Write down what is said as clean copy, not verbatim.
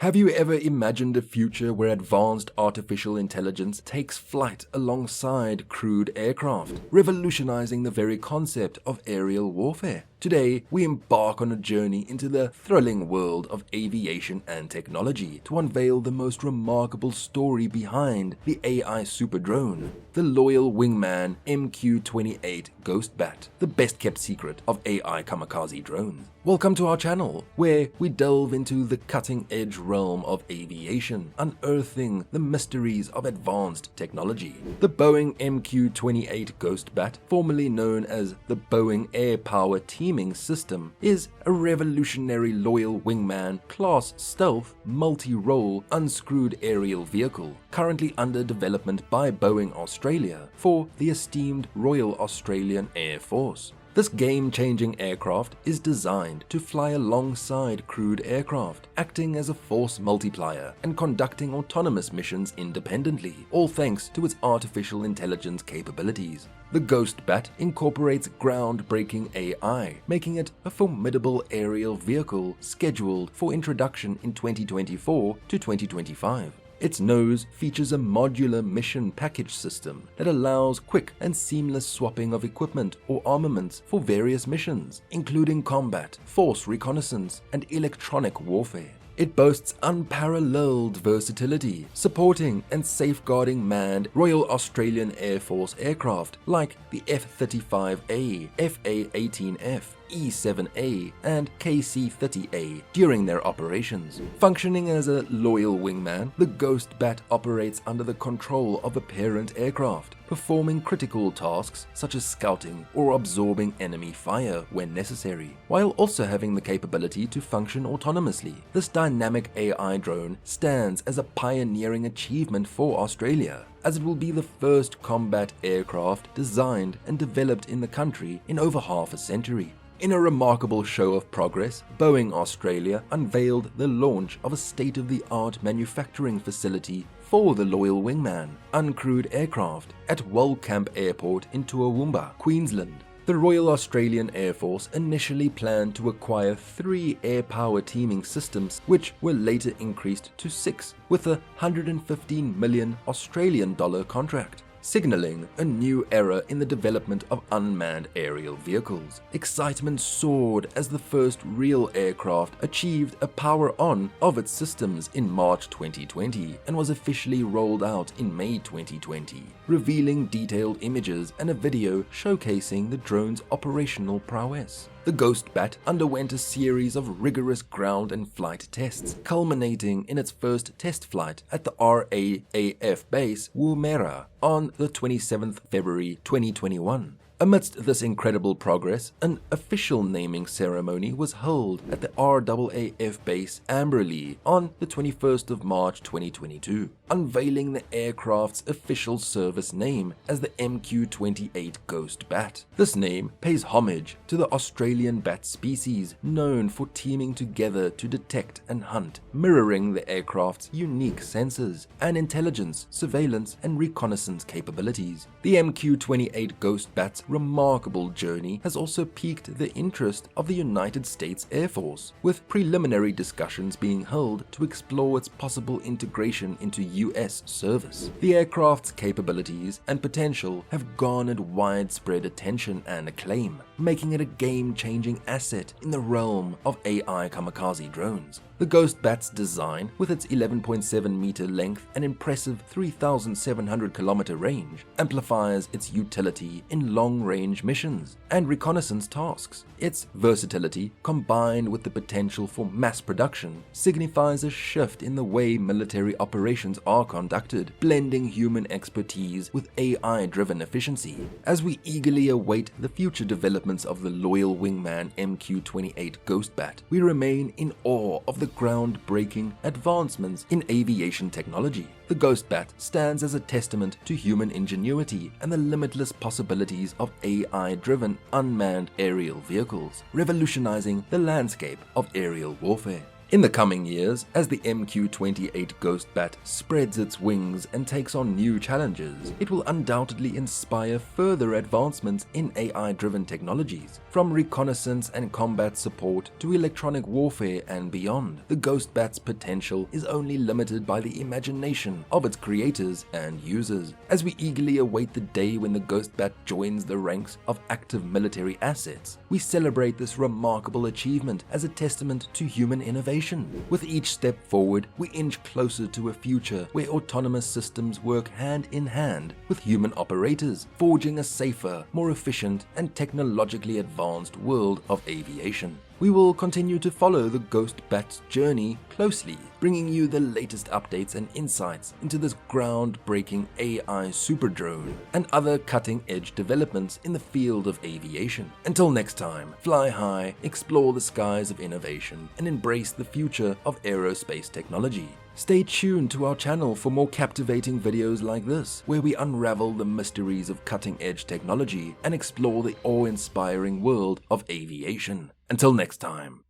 Have you ever imagined a future where advanced artificial intelligence takes flight alongside crewed aircraft, revolutionizing the very concept of aerial warfare? Today, we embark on a journey into the thrilling world of aviation and technology to unveil the most remarkable story behind the AI super drone, the loyal Wingman MQ-28 Ghost Bat, the best-kept secret of AI kamikaze drones. Welcome to our channel, where we delve into the cutting-edge realm of aviation, unearthing the mysteries of advanced technology. The Boeing MQ-28 Ghost Bat, formerly known as the Boeing Air Power Teaming System, is a revolutionary loyal wingman class stealth multi-role unscrewed aerial vehicle currently under development by Boeing Australia for the esteemed Royal Australian Air Force. This game-changing aircraft is designed to fly alongside crewed aircraft, acting as a force multiplier and conducting autonomous missions independently, all thanks to its artificial intelligence capabilities. The Ghost Bat incorporates groundbreaking AI, making it a formidable aerial vehicle scheduled for introduction in 2024 to 2025. Its nose features a modular mission package system that allows quick and seamless swapping of equipment or armaments for various missions, including combat, force reconnaissance, and electronic warfare. It boasts unparalleled versatility, supporting and safeguarding manned Royal Australian Air Force aircraft like the F-35A, FA-18F, E-7A, and KC-30A during their operations. Functioning as a loyal wingman, the Ghost Bat operates under the control of a parent aircraft, performing critical tasks such as scouting or absorbing enemy fire when necessary, while also having the capability to function autonomously. This dynamic AI drone stands as a pioneering achievement for Australia, as it will be the first combat aircraft designed and developed in the country in over half a century. In a remarkable show of progress, Boeing Australia unveiled the launch of a state-of-the-art manufacturing facility for the loyal wingman, uncrewed aircraft, at Walcamp Airport in Toowoomba, Queensland. The Royal Australian Air Force initially planned to acquire 3 air power teaming systems, which were later increased to 6 with a $115 million Australian contract, signaling a new era in the development of unmanned aerial vehicles. Excitement soared as the first real aircraft achieved a power-on of its systems in March 2020 and was officially rolled out in May 2020, revealing detailed images and a video showcasing the drone's operational prowess. The Ghost Bat underwent a series of rigorous ground and flight tests, culminating in its first test flight at the RAAF base Woomera on the 27th February 2021. Amidst this incredible progress, an official naming ceremony was held at the RAAF base Amberley on the 21st of March 2022, unveiling the aircraft's official service name as the MQ-28 Ghost Bat. This name pays homage to the Australian bat species, known for teaming together to detect and hunt, mirroring the aircraft's unique sensors and intelligence, surveillance, and reconnaissance capabilities. The MQ-28 Ghost Bat's remarkable journey has also piqued the interest of the United States Air Force, with preliminary discussions being held to explore its possible integration into US service. The aircraft's capabilities and potential have garnered widespread attention and acclaim, making it a game-changing asset in the realm of AI kamikaze drones. The Ghost Bat's design, with its 11.7 meter length and impressive 3,700 kilometer range, amplifies its utility in long-range missions and reconnaissance tasks. Its versatility, combined with the potential for mass production, signifies a shift in the way military operations are conducted, blending human expertise with AI-driven efficiency. As we eagerly await the future developments of the loyal wingman MQ-28 Ghost Bat, we remain in awe of the groundbreaking advancements in aviation technology. The Ghost Bat stands as a testament to human ingenuity and the limitless possibilities of AI-driven unmanned aerial vehicles, revolutionizing the landscape of aerial warfare. In the coming years, as the MQ-28 Ghost Bat spreads its wings and takes on new challenges, it will undoubtedly inspire further advancements in AI-driven technologies. From reconnaissance and combat support to electronic warfare and beyond, the Ghost Bat's potential is only limited by the imagination of its creators and users. As we eagerly await the day when the Ghost Bat joins the ranks of active military assets, we celebrate this remarkable achievement as a testament to human innovation. With each step forward, we inch closer to a future where autonomous systems work hand in hand with human operators, forging a safer, more efficient, and technologically advanced world of aviation. We will continue to follow the Ghost Bat's journey closely, bringing you the latest updates and insights into this groundbreaking AI super drone and other cutting-edge developments in the field of aviation. Until next time, fly high, explore the skies of innovation, and embrace the future of aerospace technology. Stay tuned to our channel for more captivating videos like this, where we unravel the mysteries of cutting-edge technology and explore the awe-inspiring world of aviation. Until next time.